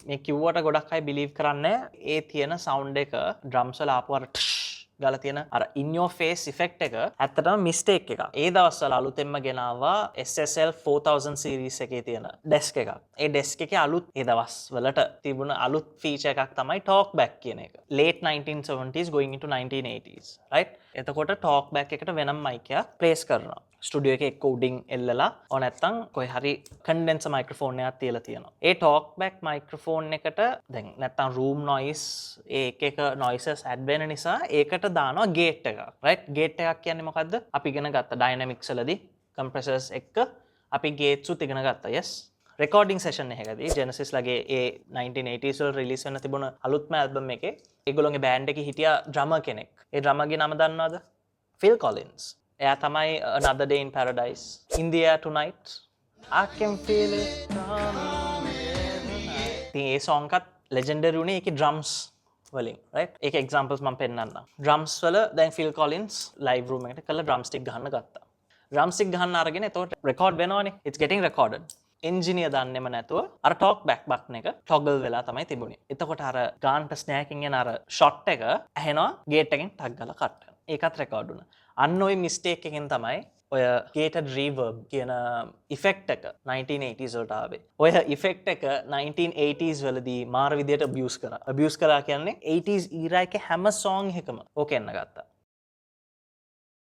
මේ කිව්වට ගොඩක් අය බිලීව් කරන්නේ ඒ තියෙන සවුන්ඩ් එක ඩ්‍රම්ස් වල ආපු අර ගාලා තියෙන අර in your face effect එක ඇත්තටම mistake එකක්. ඒ දවස්වල අලුතෙන්ම ගෙනාවා SSL 4000 series එකේ තියෙන desk එකක්. ඒ desk එකේ අලුත් ඒ දවස් වලට තිබුණ අලුත් feature එකක් තමයි talk back කියන එක. late 1970s going into 1980s, right? එතකොට talk back එකට වෙනම mic එකක් place කරනවා. ස්ටුඩියෝ එකේ එක්ක උඩින් එල්ලලා ඕන නැත්තම් කොයි හරි condenser microphone එකක් තියලා තියෙනවා. ඒ talk back microphone එකට දැන් නැත්තම් room noise ඒ එක noises add වෙන නිසා ඒකට දානවා gate එකක්. right? gate එකක් කියන්නේ මොකද්ද? අපි ඉගෙන ගත්ත dynamics වලදී compressors එක්ක අපි gates උත් ඉගෙන ගත්තා. yes. recording session එකකදී Genesis ලගේ ඒ 1980s වල release වෙන තිබුණ අලුත්ම album එකේ ඒගොල්ලෝගේ band එකේ හිටියා drummer කෙනෙක්. ඒ drummer ගේ නම දන්නවද? Phil Collins. එයා තමයි Another Day in Paradise, In the Air Tonight, I Can Feel It Coming. ඉතින් ඒ song එකත් legendary උනේ ඒකේ drums වලින්, right? ඒක examples මම පෙන්නන්නම්. drums වල දැන් Phil Collins live room එකට කළා drum stick ගහන්න ගත්තා. drum stick ගහන්න අරගෙන එතකොට record වෙනවනේ. It's getting recorded. engineer දන්නේම නැතුව අර talk back button එක toggle වෙලා තමයි තිබුණේ. එතකොට අර ගානට snaking යන අර shot එක ඇහෙනවා gate එකෙන් ටක් ගාලා cut වෙනවා. ඒකත් record වුණා. අන්න ඔය mistake එකෙන් තමයි ඔය gated reverb කියන effect එක 1980s වලට ආවේ. ඔය effect එක 1980s වලදී මාර විදියට abuse කරා. abuse කරා කියන්නේ 80s era එකේ හැම song එකම ඕක එන්න ගත්තා.